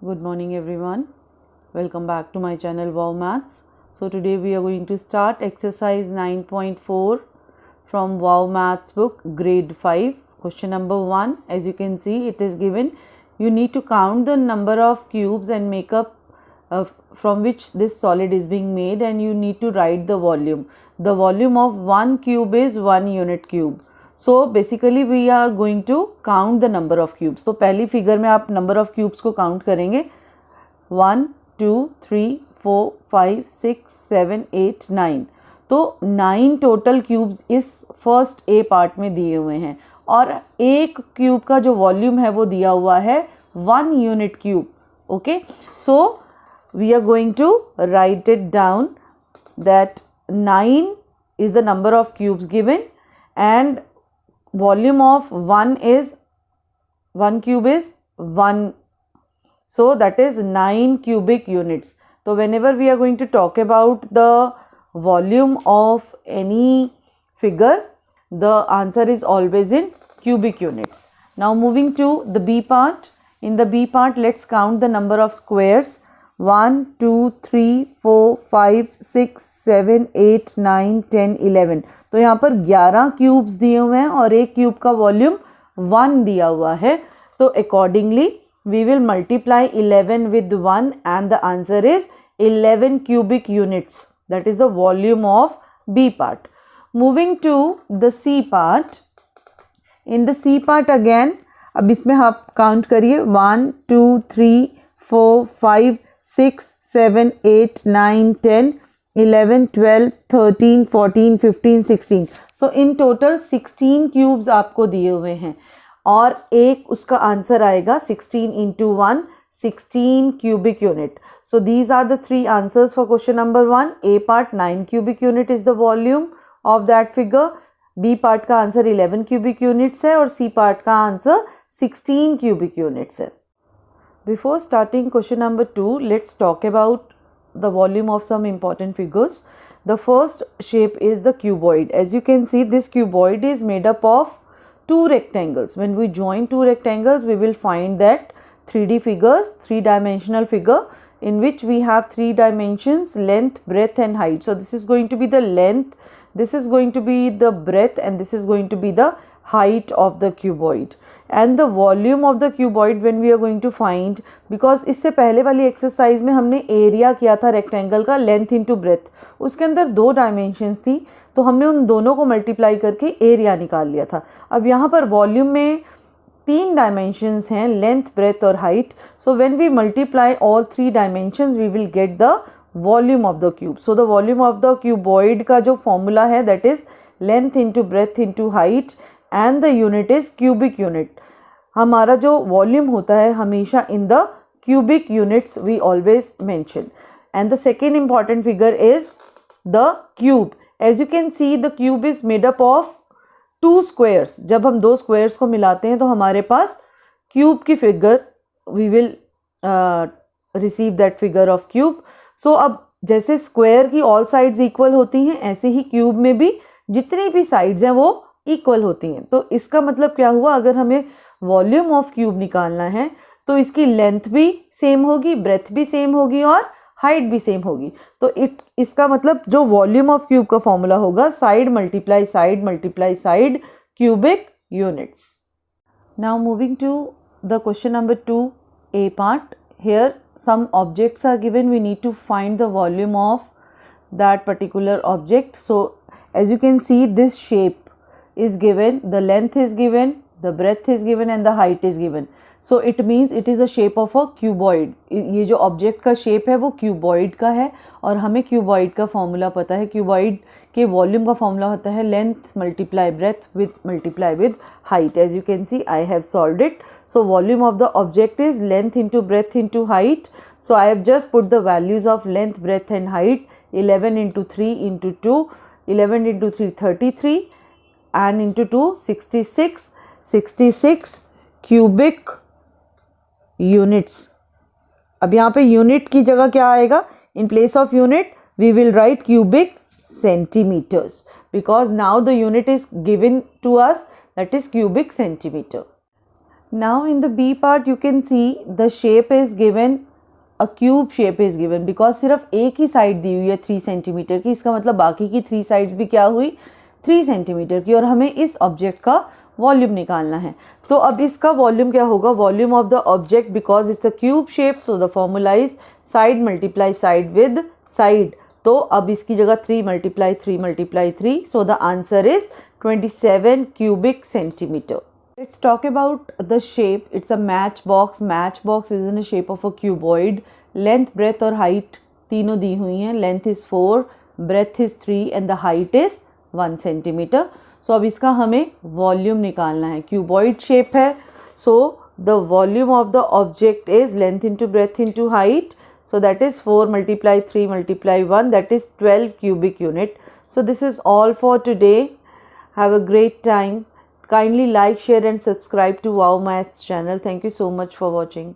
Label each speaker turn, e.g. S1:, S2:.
S1: Good morning everyone. Welcome back to my channel Wow Maths. So today we are going to start exercise 9.4 from Wow Maths book grade 5. Question number 1. As you can see, it is given you need to count the number of cubes and make up from which this solid is being made, and you need to write the volume. The volume of one cube is 1 unit cube. So basically we are going to count the number of cubes. तो पहली figure में आप number of cubes को count करेंगे 1 2 3 4 5 6 7 8 9. तो 9 total cubes इस first A part में दिए हुए हैं, और एक क्यूब का जो वॉल्यूम है वो दिया हुआ है 1 unit cube. Okay, so we are going to write it down that 9 is the number of cubes given and volume of 1 cube is 1, so that is 9 cubic units. So whenever we are going to talk about the volume of any figure, the answer is always in cubic units. Now moving to the B part. In the B part, let's count the number of squares. 1 2 3 4 5 6 7 8 9 10 11. तो यहाँ पर 11 cubes दिए हुए हैं और एक cube का volume 1 दिया हुआ है. तो accordingly we will multiply 11 with 1 and the answer is 11 cubic units. That is the volume of B part. Moving to the C part. In the C part again, अब इसमें आप काउंट करिए 1 2 3 4 5 6 7 8 9 10 11 12 13 14 15 16. सो in total 16 cubes आपको दिए हुए हैं और एक उसका आंसर आएगा 16 into 1 16 cubic unit. So these are the three answers for question number 1. A part 9 cubic unit is the volume of that figure. B part का आंसर 11 cubic units है और C part का आंसर 16 cubic units है. Before starting question number 2, let's talk about the volume of some important figures. The first shape is the cuboid. As you can see, this cuboid is made up of two rectangles. When we join two rectangles, we will find that 3D figures, three-dimensional figure in which we have 3 dimensions: length, breadth and height. So this is going to be the length, this is going to be the breadth, and this is going to be the height of the cuboid. And the volume of the cuboid when we are going to find, because इससे पहले वाली exercise में हमने area किया था rectangle का length into breath, उसके अंदर 2 डायमेंशंस थी तो हमने उन दोनों को मल्टीप्लाई करके एरिया निकाल लिया था. अब यहाँ पर वॉल्यूम में 3 डायमेंशंस हैं, लेंथ, ब्रेथ और height. So when we multiply all 3 dimensions we will get the volume of the cube. So the volume of the cuboid का जो फॉर्मूला है that is length into breadth into height and the unit is cubic unit. हमारा जो volume होता है हमेशा in the cubic units we always mention. And the second important figure is the cube. As you can see the cube is made up of 2 squares. जब हम 2 squares को मिलाते हैं तो हमारे पास क्यूब की figure we will receive that figure of cube. So अब जैसे स्क्वायर की ऑल साइड्स इक्वल होती हैं, ऐसे ही क्यूब में भी जितनी भी साइड्स हैं वो इक्वल होती हैं. तो इसका मतलब क्या हुआ, अगर हमें वॉल्यूम ऑफ क्यूब निकालना है तो इसकी लेंथ भी सेम होगी, ब्रेथ भी सेम होगी और हाइट भी सेम होगी. तो इसका मतलब जो वॉल्यूम ऑफ क्यूब का फॉर्मूला होगा side multiply side cubic units. Now moving to the question number 2 A part. Here some objects are given. We need to find the volume of that particular object. So as you can see, this shape is given, the length is given, the breadth is given and the height is given. So it means it is a shape of a cuboid. ये जो object का shape है वो cuboid का है और हमें cuboid का formula पता है. cuboid के volume का formula होता है length multiply breadth multiply with height. As you can see, I have solved it. So volume of the object is length into breadth into height. So I have just put the values of length, breadth and height. 11 into 3 into 2, 11 into 3 33 and into 2 66 cubic units. अब यहाँ पे unit की जगह क्या आएगा, in place of unit we will write cubic centimeters because now the unit is given to us, that is cubic centimeter. Now in the B part you can see the shape is given, a cube shape is given because सिर्फ एक ही side दी हुई है 3 centimetre की, इसका मतलब बाकी की 3 sides भी क्या हुई 3 सेंटीमीटर की, और हमें इस ऑब्जेक्ट का वॉल्यूम निकालना है। तो अब इसका वॉल्यूम क्या होगा, volume of the object, because it's a cube shape so the formula is side multiply side with side. तो अब इसकी जगह 3 multiply 3 multiply 3, so the answer is 27 cubic centimeter. Let's talk about the shape. It's a matchbox. Matchbox is in the shape of a cuboid. Length, breadth और height तीनों दी हुई हैं. Length is 4, breadth is 3 and the height is 1 centimeter. So अब इसका हमें volume निकालना है. Cuboid shape है. So the volume of the object is length into breadth into height. So that is 4 multiply 3 multiply 1, that is 12 cubic unit. So this is all for today. Have a great time. Kindly like, share and subscribe to Wow Maths channel. Thank you so much for watching.